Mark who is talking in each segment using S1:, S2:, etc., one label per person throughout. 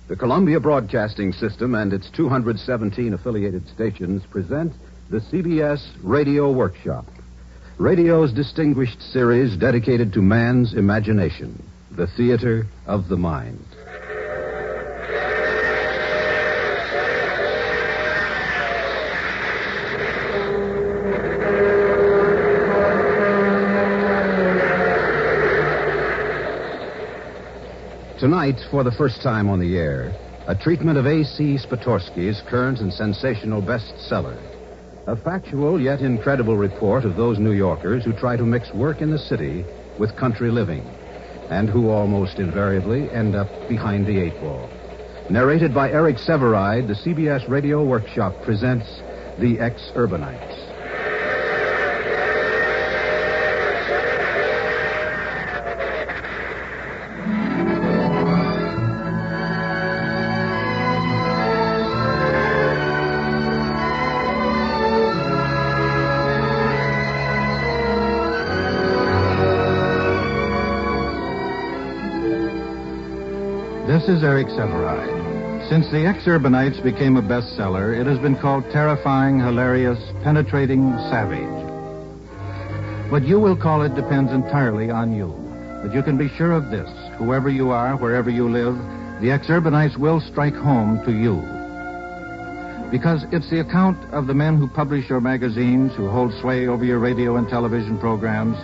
S1: The Columbia Broadcasting System and its 217 affiliated stations present the CBS Radio Workshop, radio's distinguished series dedicated to man's imagination, the theater of the mind. Tonight, for the first time on the air, a treatment of A.C. Spatorsky's current and sensational bestseller. A factual yet incredible report of those New Yorkers who try to mix work in the city with country living, and who almost invariably end up behind the eight ball. Narrated by Eric Severide, the CBS Radio Workshop presents The Ex-Urbanites.
S2: This is Eric Severide. Since The Ex-Urbanites became a bestseller, it has been called terrifying, hilarious, penetrating, savage. What you will call it depends entirely on you. But you can be sure of this. Whoever you are, wherever you live, The Ex-Urbanites will strike home to you. Because it's the account of the men who publish your magazines, who hold sway over your radio and television programs,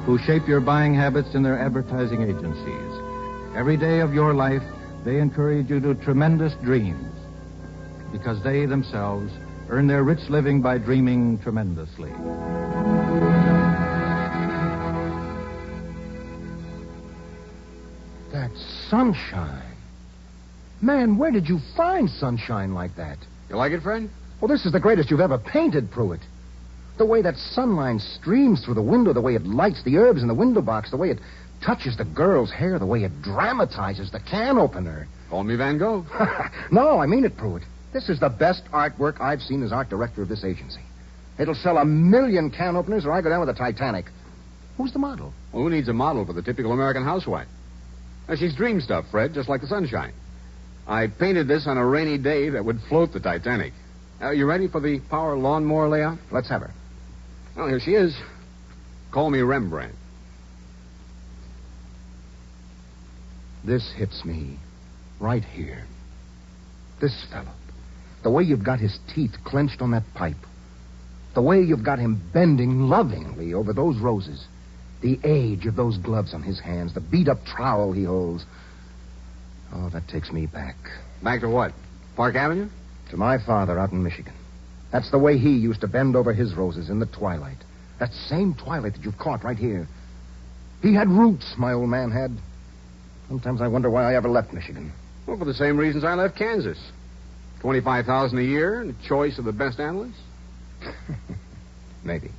S2: who shape your buying habits in their advertising agencies. Every day of your life, they encourage you to tremendous dreams because they themselves earn their rich living by dreaming tremendously.
S3: That's sunshine. Man, where did you find sunshine like that?
S4: You like it, Fred?
S3: Well, this is the greatest you've ever painted, Pruitt. The way that sunlight streams through the window, the way it lights the herbs in the window box, the way it touches the girl's hair, the way it dramatizes the can opener.
S4: Call me Van Gogh.
S3: No, I mean it, Pruitt. This is the best artwork I've seen as art director of this agency. It'll sell 1 million can openers or I go down with the Titanic. Who's the model?
S4: Well, who needs a model for the typical American housewife? She's dream stuff, Fred, just like the sunshine. I painted this on a rainy day that would float the Titanic. You ready for the power lawnmower layout?
S3: Let's have her.
S4: Well, here she is. Call me Rembrandt.
S3: This hits me right here. This fellow. The way you've got his teeth clenched on that pipe. The way you've got him bending lovingly over those roses. The age of those gloves on his hands. The beat-up trowel he holds. Oh, that takes me back.
S4: Back to what? Park Avenue?
S3: To my father out in Michigan. That's the way he used to bend over his roses in the twilight. That same twilight that you've caught right here. He had roots, my old man had. Sometimes I wonder why I ever left Michigan.
S4: Well, for the same reasons I left Kansas. $25,000 a year and a choice of the best analysts?
S3: Maybe.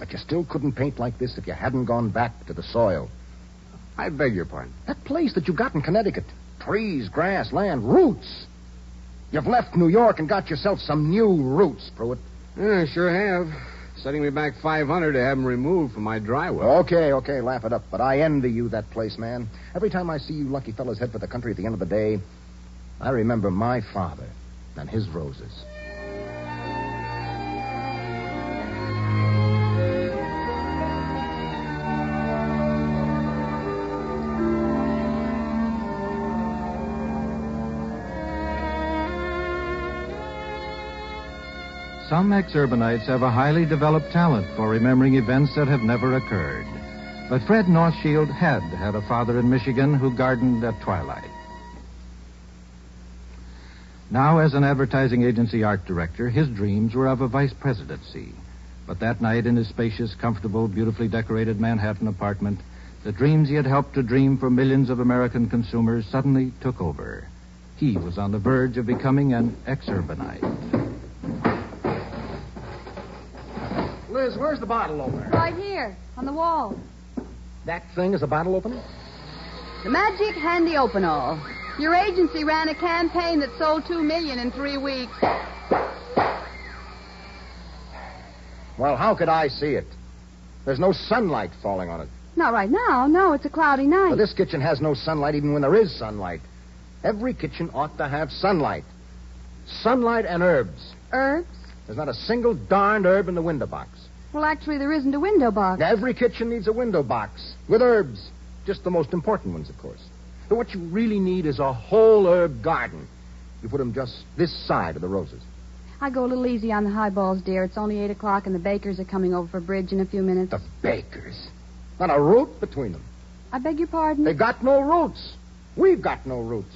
S3: But you still couldn't paint like this if you hadn't gone back to the soil.
S4: I beg your pardon.
S3: That place that you got in Connecticut. Trees, grass, land, roots. You've left New York and got yourself some new roots, Pruitt.
S4: Yeah, I sure have. Setting me back $500 to have them removed from my dry well.
S3: Okay, laugh it up. But I envy you that place, man. Every time I see you lucky fellas head for the country at the end of the day, I remember my father and his roses.
S2: Some ex-urbanites have a highly developed talent for remembering events that have never occurred. But Fred Northshield had a father in Michigan who gardened at twilight. Now, as an advertising agency art director, his dreams were of a vice presidency. But that night in his spacious, comfortable, beautifully decorated Manhattan apartment, the dreams he had helped to dream for millions of American consumers suddenly took over. He was on the verge of becoming an ex-urbanite.
S3: Liz, where's the bottle opener?
S5: Right here, on the wall.
S3: That thing is a bottle opener?
S5: The Magic Handy Open-All. Your agency ran a campaign that sold 2 million in 3 weeks.
S3: Well, how could I see it? There's no sunlight falling on it.
S5: Not right now. No, it's a cloudy night.
S3: Well, this kitchen has no sunlight even when there is sunlight. Every kitchen ought to have sunlight. Sunlight and herbs.
S5: Herbs?
S3: There's not a single darned herb in the window box.
S5: Well, actually, there isn't a window box.
S3: Every kitchen needs a window box with herbs. Just the most important ones, of course. But what you really need is a whole herb garden. You put them just this side of the roses.
S5: I go a little easy on the highballs, dear. It's only 8 o'clock, and the bakers are coming over for bridge in a few minutes.
S3: The bakers. Not a root between them.
S5: I beg your pardon?
S3: They got no roots. We've got no roots.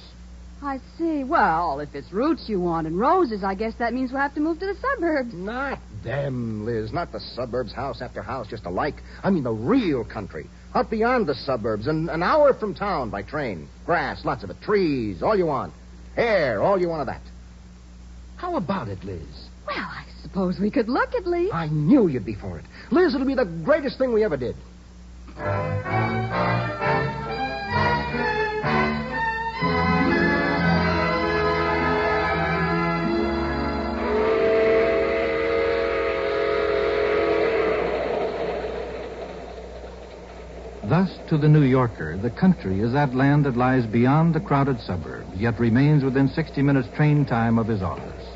S5: I see. Well, if it's roots you want and roses, I guess that means we'll have to move to the suburbs.
S3: Not them, Liz. Not the suburbs, house after house, just alike. I mean the real country. Out beyond the suburbs, and an hour from town by train. Grass, lots of it. Trees, all you want. Air, all you want of that. How about it, Liz?
S5: Well, I suppose we could look at least.
S3: I knew you'd be for it. Liz, it'll be the greatest thing we ever did.
S2: Thus, to the New Yorker, the country is that land that lies beyond the crowded suburbs, yet remains within 60 minutes train time of his office.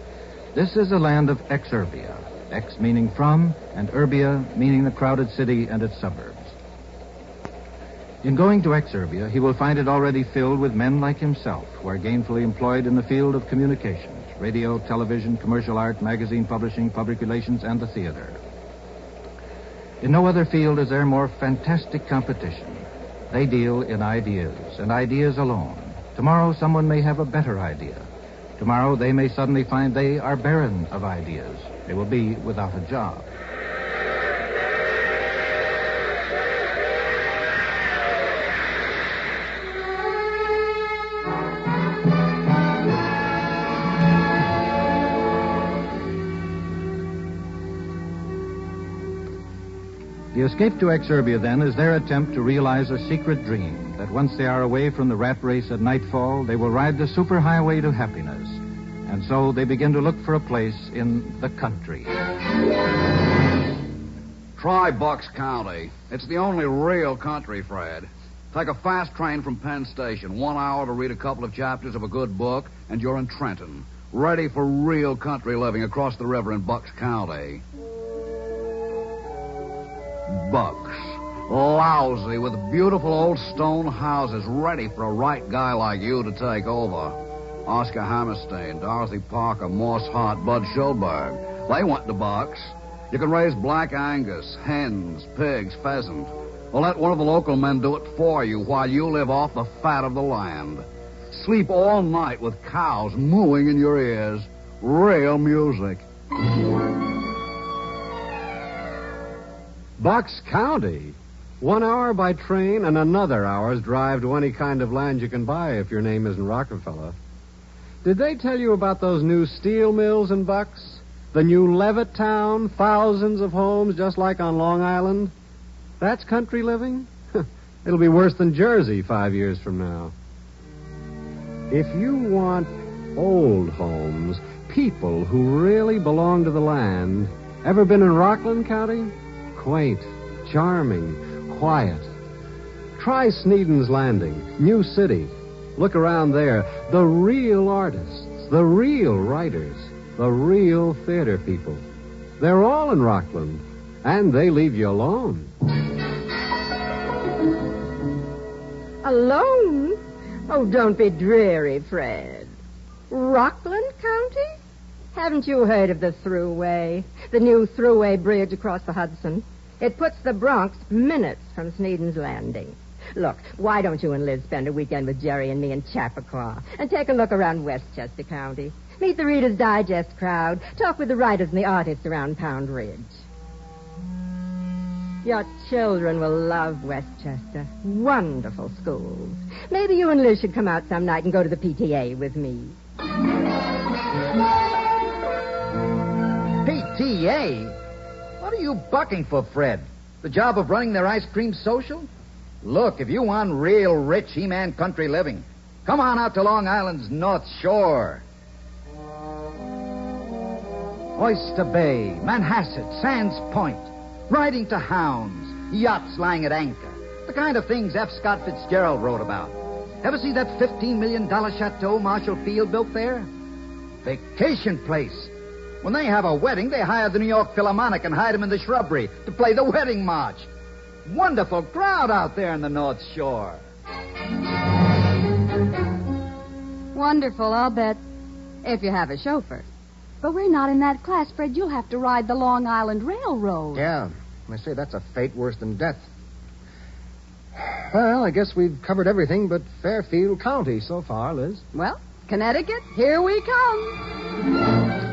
S2: This is a land of ex-urbia, ex meaning from, and urbia meaning the crowded city and its suburbs. In going to ex-urbia, he will find it already filled with men like himself, who are gainfully employed in the field of communications, radio, television, commercial art, magazine publishing, public relations, and the theater. In no other field is there more fantastic competition. They deal in ideas, and ideas alone. Tomorrow, someone may have a better idea. Tomorrow, they may suddenly find they are barren of ideas. They will be without a job. The escape to ex-urbia, then, is their attempt to realize a secret dream, that once they are away from the rat race at nightfall, they will ride the superhighway to happiness. And so they begin to look for a place in the country.
S6: Try Bucks County. It's the only real country, Fred. Take a fast train from Penn Station, 1 hour to read a couple of chapters of a good book, and you're in Trenton, ready for real country living across the river in Bucks County. Bucks. Lousy, with beautiful old stone houses ready for a right guy like you to take over. Oscar Hammerstein, Dorothy Parker, Morse Hart, Bud Schulberg. They went to Bucks. You can raise black Angus, hens, pigs, pheasant. Or let one of the local men do it for you while you live off the fat of the land. Sleep all night with cows mooing in your ears. Real music.
S7: Bucks County. 1 hour by train and another hour's drive to any kind of land you can buy if your name isn't Rockefeller. Did they tell you about those new steel mills in Bucks? The new Levitt town, thousands of homes just like on Long Island? That's country living? It'll be worse than Jersey 5 years from now. If you want old homes, people who really belong to the land, ever been in Rockland County? Quaint, charming, quiet. Try Sneeden's Landing, New City. Look around there. The real artists, the real writers, the real theater people. They're all in Rockland, and they leave you alone.
S8: Alone? Oh, don't be dreary, Fred. Rockland County? Haven't you heard of the Thruway? The new Thruway bridge across the Hudson? It puts the Bronx minutes from Sneeden's Landing. Look, why don't you and Liz spend a weekend with Jerry and me in Chappaqua and take a look around Westchester County? Meet the Reader's Digest crowd. Talk with the writers and the artists around Pound Ridge. Your children will love Westchester. Wonderful schools. Maybe you and Liz should come out some night and go to the PTA with me.
S9: PTA? What are you bucking for, Fred? The job of running their ice cream social? Look, if you want real rich He-Man country living, come on out to Long Island's North Shore. Oyster Bay, Manhasset, Sands Point, riding to hounds, yachts lying at anchor, the kind of things F. Scott Fitzgerald wrote about. Ever see that $15 million chateau Marshall Field built there? Vacation place. When they have a wedding, they hire the New York Philharmonic and hide them in the shrubbery to play the wedding march. Wonderful crowd out there in the North Shore.
S5: Wonderful, I'll bet. If you have a chauffeur. But we're not in that class, Fred. You'll have to ride the Long Island Railroad.
S3: Yeah. They say that's a fate worse than death. Well, I guess we've covered everything but Fairfield County so far, Liz.
S5: Well, Connecticut, here we come.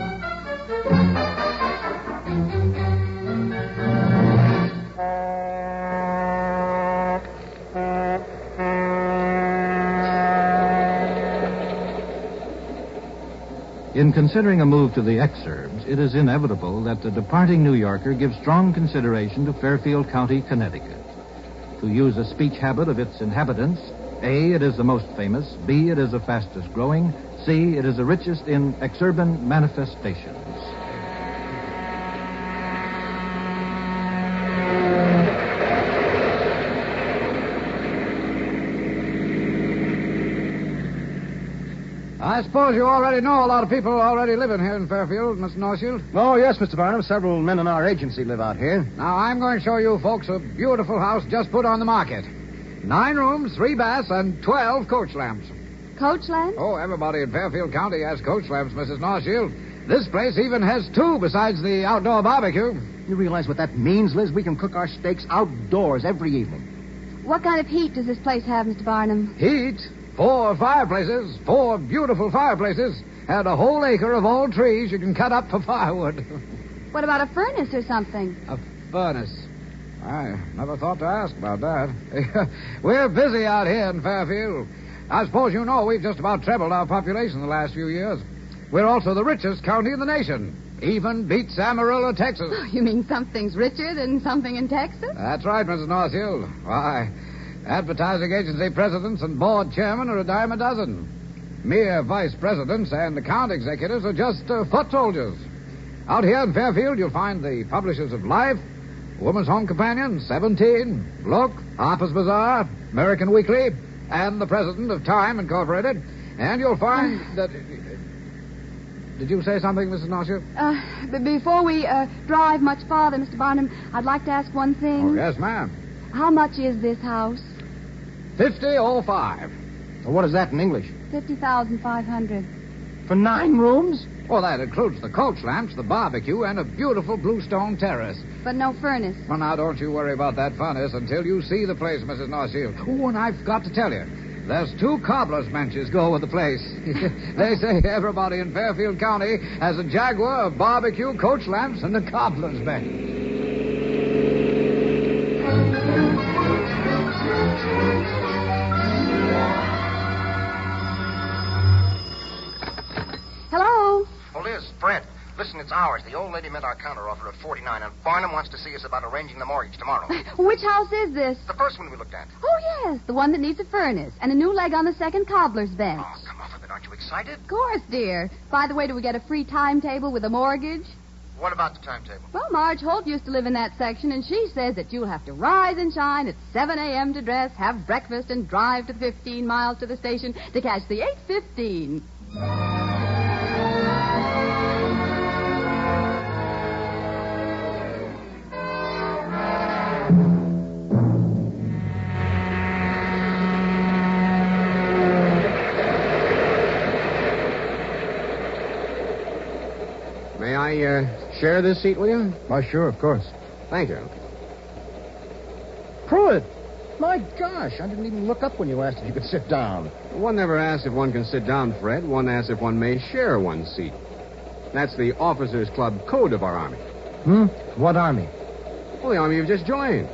S2: In considering a move to the Ex-Urbs, it is inevitable that the departing New Yorker gives strong consideration to Fairfield County, Connecticut. To use a speech habit of its inhabitants, A, it is the most famous, B, it is the fastest growing, C, it is the richest in exurban manifestations.
S6: I suppose you already know a lot of people already living here in Fairfield, Mr. Northfield.
S3: Oh, yes, Mr. Barnum. Several men in our agency live out here.
S6: Now, I'm going to show you folks a beautiful house just put on the market. 9 rooms, 3 baths, and 12 coach lamps.
S5: Coach lamps?
S6: Oh, everybody in Fairfield County has coach lamps, Mrs. Northfield. This place even has 2 besides the outdoor barbecue.
S3: You realize what that means, Liz? We can cook our steaks outdoors every evening.
S5: What kind of heat does this place have, Mr. Barnum?
S6: Heat? 4 fireplaces, 4 beautiful fireplaces, and a whole acre of old trees you can cut up for firewood.
S5: What about a furnace or something?
S6: A furnace? I never thought to ask about that. We're busy out here in Fairfield. I suppose you know we've just about trebled our population in the last few years. We're also the richest county in the nation. Even beats Amarillo, Texas.
S5: Oh, you mean something's richer than something in Texas?
S6: That's right, Mrs. Northfield. Why, advertising agency presidents and board chairmen are a dime a dozen. Mere vice presidents and account executives are just foot soldiers. Out here in Fairfield, you'll find the publishers of Life, Woman's Home Companion, 17, Look, Harper's Bazaar, American Weekly, and the president of Time Incorporated. And you'll find that... Did you say something, Mrs. Northfield?
S5: But before we drive much farther, Mr. Barnum, I'd like to ask one thing.
S6: Oh, yes, ma'am.
S5: How much is this house?
S6: $50,05.
S3: Well, what is that in English?
S5: $50,500.
S3: For 9 rooms?
S6: Well, that includes the coach lamps, the barbecue, and a beautiful bluestone terrace.
S5: But no furnace.
S6: Well, now, don't you worry about that furnace until you see the place, Mrs. Northfield. Oh, and I forgot to tell you. There's 2 cobbler's benches go with the place. They say everybody in Fairfield County has a Jaguar, a barbecue, coach lamps, and a cobbler's bench.
S5: Hello?
S10: Oh, Liz, Fred, listen, it's ours. The old lady met our counter offer at $49, and Barnum wants to see us about arranging the mortgage tomorrow.
S5: Which house is this?
S10: The first one we looked at.
S5: Oh, yes, the one that needs a furnace and a new leg on the second cobbler's bench.
S10: Oh, come off of it. Aren't you excited?
S5: Of course, dear. By the way, do we get a free timetable with a mortgage?
S10: What about the timetable?
S5: Well, Marge Holt used to live in that section, and she says that you'll have to rise and shine at 7 a.m. to dress, have breakfast, and drive to the 15 miles to the station to catch the 8:15.
S4: May I share this seat with you?
S3: Why, sure, of course.
S4: Thank you.
S3: Pruitt! My gosh, I didn't even look up when you asked if you could sit down.
S4: One never asks if one can sit down, Fred. One asks if one may share one seat. That's the Officers Club code of our Army.
S3: What army?
S4: Well, the Army you've just joined.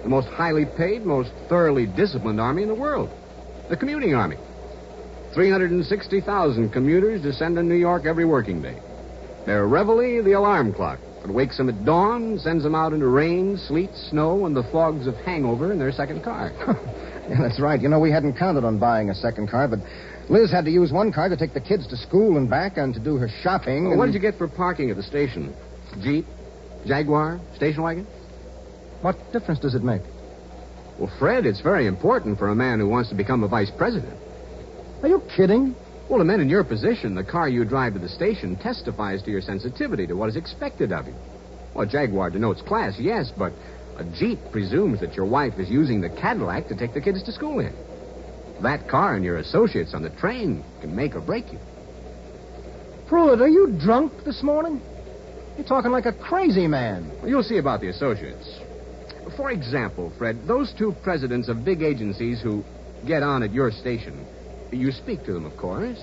S4: The most highly paid, most thoroughly disciplined Army in the world. The commuting Army. 360,000 commuters descend on New York every working day. Their reveille, the alarm clock. It wakes them at dawn, sends them out into rain, sleet, snow, and the fogs of hangover in their second car.
S3: Yeah, that's right. You know, we hadn't counted on buying a second car, but Liz had to use one car to take the kids to school and back and to do her shopping.
S4: Well, what did you get for parking at the station? Jeep? Jaguar? Station wagon?
S3: What difference does it make?
S4: Well, Fred, it's very important for a man who wants to become a vice president.
S11: Are you kidding?
S4: Well, a man in your position, the car you drive to the station testifies to your sensitivity to what is expected of you. Well, a Jaguar denotes class, yes, but a Jeep presumes that your wife is using the Cadillac to take the kids to school in. That car and your associates on the train can make or break you.
S11: Pruitt, are you drunk this morning? You're talking like a crazy man.
S4: Well, you'll see about the associates. For example, Fred, those two presidents of big agencies who get on at your station, you speak to them, of course.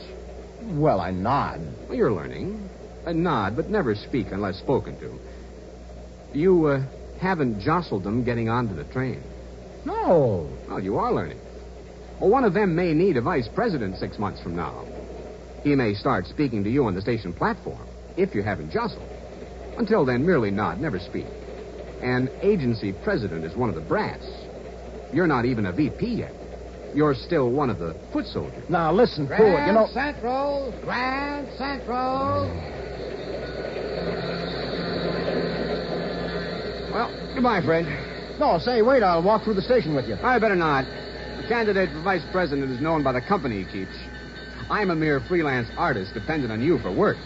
S11: Well, I nod.
S4: Well, you're learning. Nod, but never speak unless spoken to. You haven't jostled them getting onto the train.
S11: No.
S4: Well, you are learning. Well, one of them may need a vice president 6 months from now. He may start speaking to you on the station platform, if you haven't jostled. Until then, merely nod, never speak. An agency president is one of the brass. You're not even a VP yet. You're still one of the foot soldiers.
S11: Now, listen, Pruitt, you know...
S9: Grand Central.
S4: Well, goodbye, Fred.
S11: No, say, wait, I'll walk through the station with you.
S4: I better not. The candidate for vice president is known by the company he keeps. I'm a mere freelance artist dependent on you for work.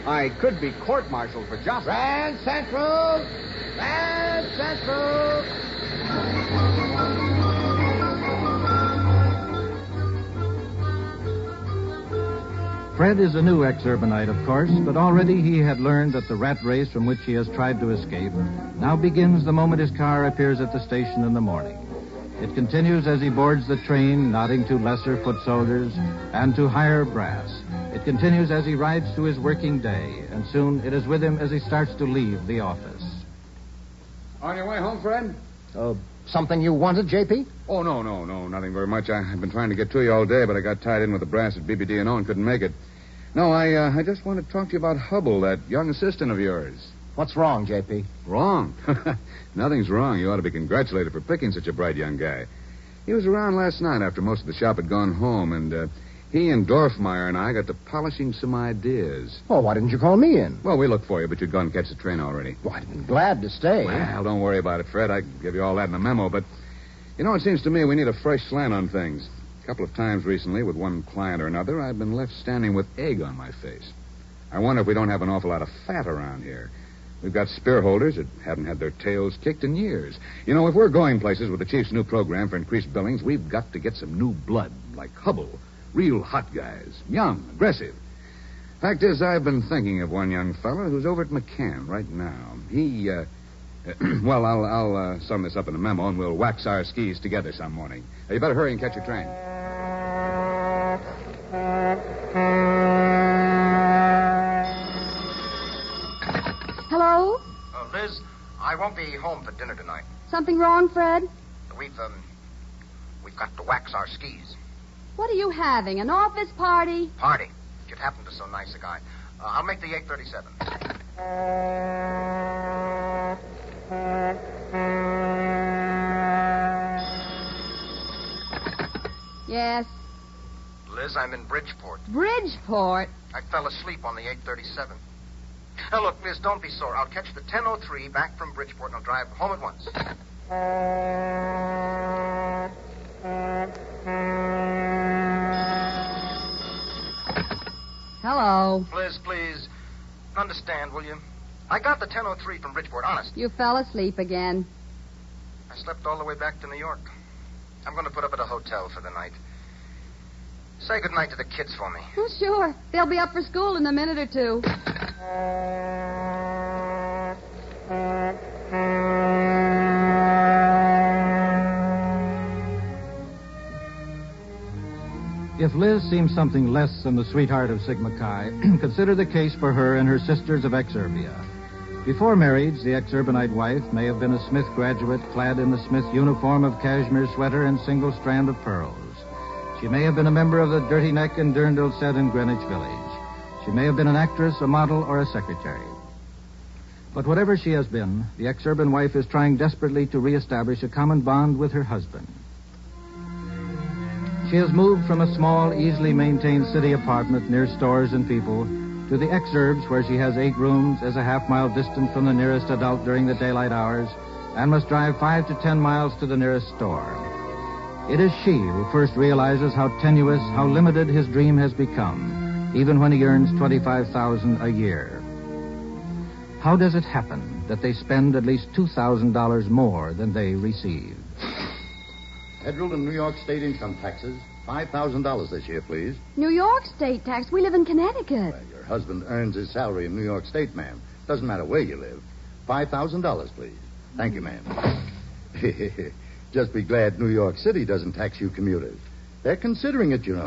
S4: I could be court-martialed for jostling.
S9: Grand Central. Grand Central.
S2: Fred is a new ex-urbanite, of course, but already he had learned that the rat race from which he has tried to escape now begins the moment his car appears at the station in the morning. It continues as he boards the train, nodding to lesser foot soldiers and to higher brass. It continues as he rides to his working day, and soon it is with him as he starts to leave the office.
S4: On your way home, Fred?
S11: Something you wanted, J.P.?
S12: Oh, no, nothing very much. I've been trying to get to you all day, but I got tied in with the brass at BBD&O and couldn't make it. No, I just want to talk to you about Hubble, that young assistant of yours.
S11: What's wrong, J.P.?
S12: Wrong? Nothing's wrong. You ought to be congratulated for picking such a bright young guy. He was around last night after most of the shop had gone home, and he and Dorfmeyer and I got to polishing some ideas.
S11: Oh, why didn't you call me in?
S12: Well, we looked for you, but you'd gone and catch the train already.
S11: Well, I'd been glad to stay.
S12: Well, don't worry about it, Fred. I can give you all that in a memo, but, you know, it seems to me we need a fresh slant on things. A couple of times recently, with one client or another, I've been left standing with egg on my face. I wonder if we don't have an awful lot of fat around here. We've got spear holders that haven't had their tails kicked in years. You know, if we're going places with the chief's new program for increased billings, we've got to get some new blood, like Hubble. Real hot guys. Young, aggressive. Fact is, I've been thinking of one young fellow who's over at McCann right now. He, well, I'll sum this up in a memo, and we'll wax our skis together some morning. You better hurry and catch your train.
S5: Hello?
S10: Liz, I won't be home for dinner tonight.
S5: Something wrong, Fred?
S10: We've got to wax our skis.
S5: What are you having, an office party?
S10: Party. It happened to so nice a guy. I'll make the 8:37.
S5: Yes.
S10: Liz, I'm in Bridgeport.
S5: Bridgeport?
S10: I fell asleep on the 8:37. Now, look, Liz, don't be sore. I'll catch the 10:03 back from Bridgeport, and I'll drive home at once.
S5: Hello.
S10: Liz, please, understand, will you? I got the 10:03 from Bridgeport, honest.
S5: You fell asleep again.
S10: I slept all the way back to New York. I'm going to put up at a hotel for the night. Say goodnight to the kids for me.
S5: Oh, sure. They'll be up for school in a minute or two.
S2: If Liz seems something less than the sweetheart of Sigma Chi, consider the case for her and her sisters of Ex-Urbia. Before marriage, the ex-urbanite wife may have been a Smith graduate clad in the Smith uniform of cashmere sweater and single strand of pearls. She may have been a member of the Dirty Neck and Dirndl set in Greenwich Village. She may have been an actress, a model, or a secretary. But whatever she has been, the ex-urban wife is trying desperately to reestablish a common bond with her husband. She has moved from a small, easily maintained city apartment near stores and people to the ex-urbs, where she has 8 rooms as a half-mile distant from the nearest adult during the daylight hours, and must drive 5 to 10 miles to the nearest store. It is she who first realizes how tenuous, how limited his dream has become, even when he earns $25,000 a year. How does it happen that they spend at least $2,000 more than they receive?
S13: Federal and New York state income taxes, $5,000 this year, please.
S5: New York state tax? We live in Connecticut.
S13: Well, your husband earns his salary in New York State, ma'am. Doesn't matter where you live. $5,000, please. Thank you, ma'am. Just be glad New York City doesn't tax you commuters. They're considering it, you know.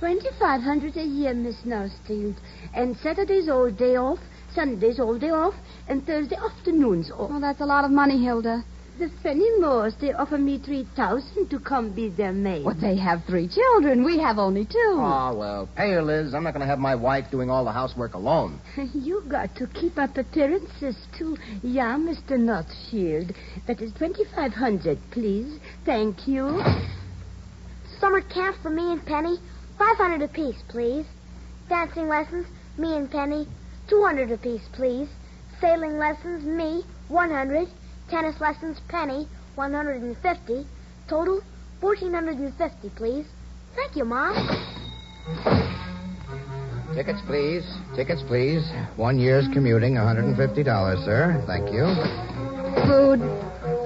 S14: $2,500 a year, Miss Norstein. And Saturday's all day off, Sunday's all day off, and Thursday afternoons off.
S5: Well, that's a lot of money, Hilda.
S14: The Fenimores, they offer me $3,000 to come be their maid.
S5: Well, they have 3 children. We have only 2.
S11: Oh, well, pay her, Liz. I'm not going to have my wife doing all the housework alone.
S14: You got to keep up appearances, too. Yeah, Mr. Northfield. That is $2,500, please. Thank you.
S15: Summer camp for me and Penny, $500 apiece, please. Dancing lessons, me and Penny, $200 apiece, please. Sailing lessons, me, $100. Tennis lessons, Penny, $150. Total, $1,450, please. Thank you, Mom.
S11: Tickets, please. Tickets, please. 1 year's commuting, $150, sir. Thank you.
S5: Food.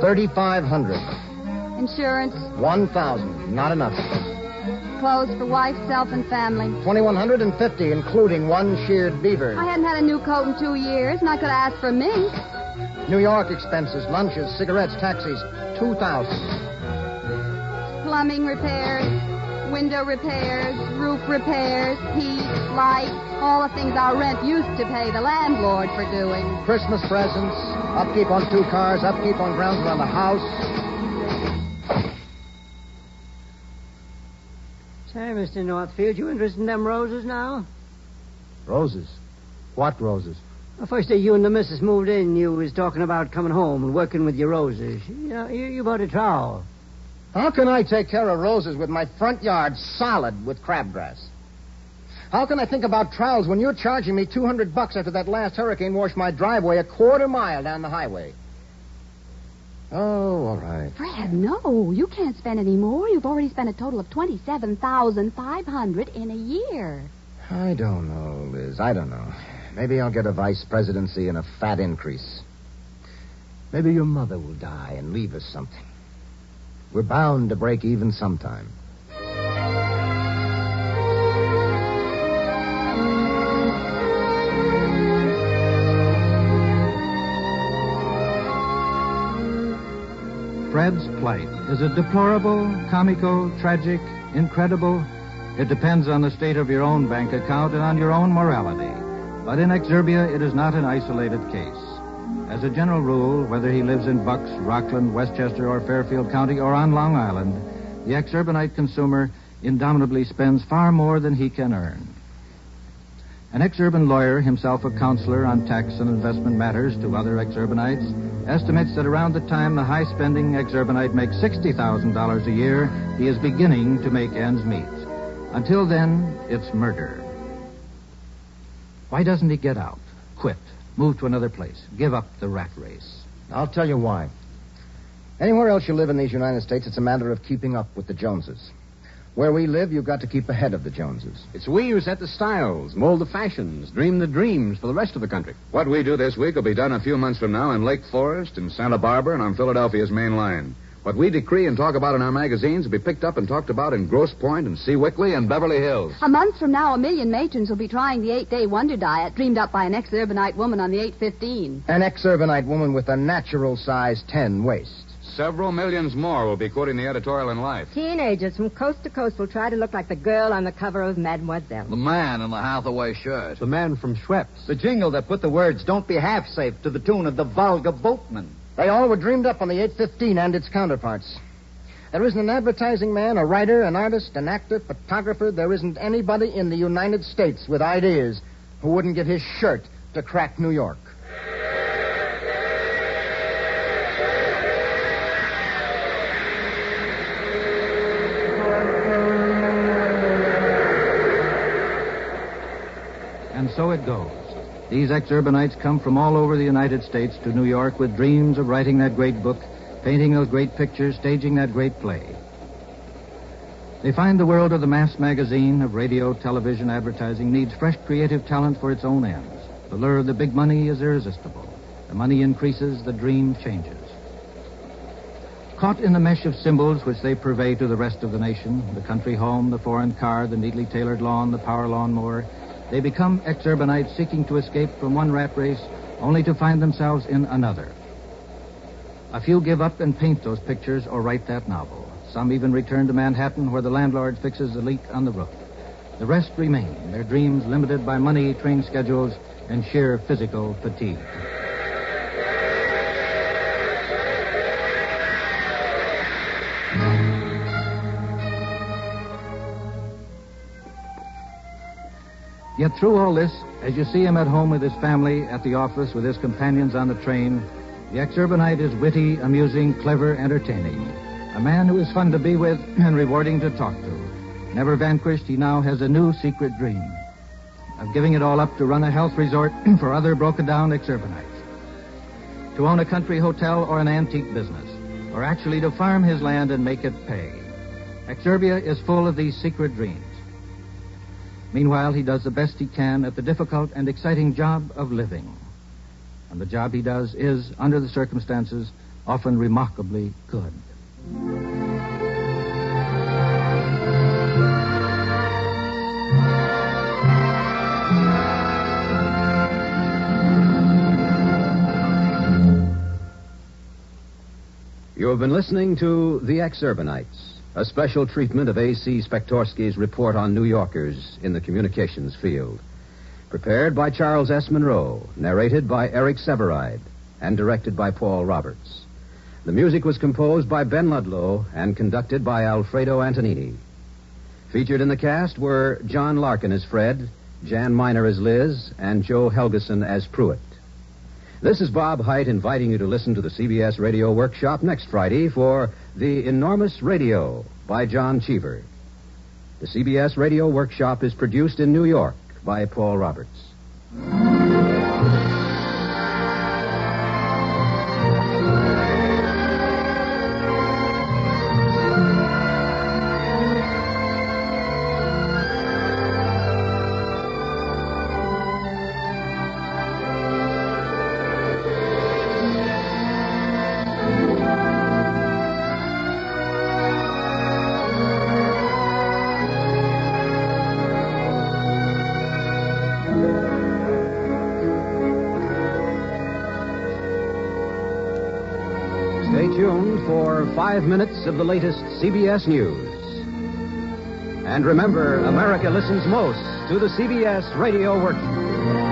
S11: $3,500.
S5: Insurance.
S11: $1,000. Not enough.
S5: Clothes for wife, self, and family.
S11: $2,150, including 1 sheared beaver.
S5: I hadn't had a new coat in 2 years, and I could ask for mink.
S11: New York expenses, lunches, cigarettes, taxis, $2,000.
S5: Plumbing repairs, window repairs, roof repairs, heat, light, all the things our rent used to pay the landlord for doing.
S11: Christmas presents, upkeep on 2 cars, upkeep on grounds around the house.
S16: Say, Mr. Northfield, you interested in them roses now?
S11: Roses? What roses?
S16: The first day you and the missus moved in, you was talking about coming home and working with your roses. You bought a trowel.
S11: How can I take care of roses with my front yard solid with crabgrass? How can I think about trowels when you're charging me $200 after that last hurricane washed my driveway a quarter mile down the highway? Oh, all right.
S5: Fred, no. You can't spend any more. You've already spent a total of $27,500 in a year.
S3: I don't know, Liz. I don't know. Maybe I'll get a vice presidency and a fat increase. Maybe your mother will die and leave us something. We're bound to break even sometime.
S2: Fred's plight. Is it deplorable, comical, tragic, incredible? It depends on the state of your own bank account and on your own morality. But in Ex-Urbia, it is not an isolated case. As a general rule, whether he lives in Bucks, Rockland, Westchester, or Fairfield County, or on Long Island, the ex-urbanite consumer indomitably spends far more than he can earn. An ex-urban lawyer, himself a counselor on tax and investment matters to other ex-urbanites, estimates that around the time the high-spending ex-urbanite makes $60,000 a year, he is beginning to make ends meet. Until then, it's murder. Why doesn't he get out, quit, move to another place, give up the rat race?
S11: I'll tell you why. Anywhere else you live in these United States, it's a matter of keeping up with the Joneses. Where we live, you've got to keep ahead of the Joneses.
S4: It's we who set the styles, mold the fashions, dream the dreams for the rest of the country.
S12: What we do this week will be done a few months from now in Lake Forest, in Santa Barbara, and on Philadelphia's main line. What we decree and talk about in our magazines will be picked up and talked about in Grosse Pointe and Seawickley and Beverly Hills.
S5: A month from now, 1 million matrons will be trying the 8-day wonder diet dreamed up by an ex-urbanite woman on the 815.
S11: An ex-urbanite woman with a natural size 10 waist.
S12: Several millions more will be quoting the editorial in Life.
S8: Teenagers from coast to coast will try to look like the girl on the cover of Mademoiselle.
S6: The man in the Hathaway shirt.
S7: The man from Schweppes.
S9: The jingle that put the words, "Don't be half safe," to the tune of the Volga Boatman.
S11: They all were dreamed up on the 815 and its counterparts. There isn't an advertising man, a writer, an artist, an actor, photographer. There isn't anybody in the United States with ideas who wouldn't give his shirt to crack New York.
S2: And so it goes. These ex-urbanites come from all over the United States to New York with dreams of writing that great book, painting those great pictures, staging that great play. They find the world of the mass magazine, of radio, television, advertising, needs fresh creative talent for its own ends. The lure of the big money is irresistible. The money increases, the dream changes. Caught in the mesh of symbols which they purvey to the rest of the nation, the country home, the foreign car, the neatly tailored lawn, the power lawnmower, they become ex-urbanites seeking to escape from one rat race only to find themselves in another. A few give up and paint those pictures or write that novel. Some even return to Manhattan where the landlord fixes a leak on the roof. The rest remain, their dreams limited by money, train schedules, and sheer physical fatigue. Yet through all this, as you see him at home with his family, at the office, with his companions on the train, the ex-urbanite is witty, amusing, clever, entertaining. A man who is fun to be with and rewarding to talk to. Never vanquished, he now has a new secret dream of giving it all up to run a health resort for other broken-down ex-urbanites. To own a country hotel or an antique business, or actually to farm his land and make it pay. Ex-Urbia is full of these secret dreams. Meanwhile, he does the best he can at the difficult and exciting job of living. And the job he does is, under the circumstances, often remarkably good.
S1: You have been listening to The Ex-Urbanites, a special treatment of A.C. Spektorsky's report on New Yorkers in the communications field. Prepared by Charles S. Monroe, narrated by Eric Severide, and directed by Paul Roberts. The music was composed by Ben Ludlow and conducted by Alfredo Antonini. Featured in the cast were John Larkin as Fred, Jan Miner as Liz, and Joe Helgeson as Pruitt. This is Bob Hite inviting you to listen to the CBS Radio Workshop next Friday for The Enormous Radio by John Cheever. The CBS Radio Workshop is produced in New York by Paul Roberts. Stay tuned for 5 minutes of the latest CBS News. And remember, America listens most to the CBS Radio Workshop.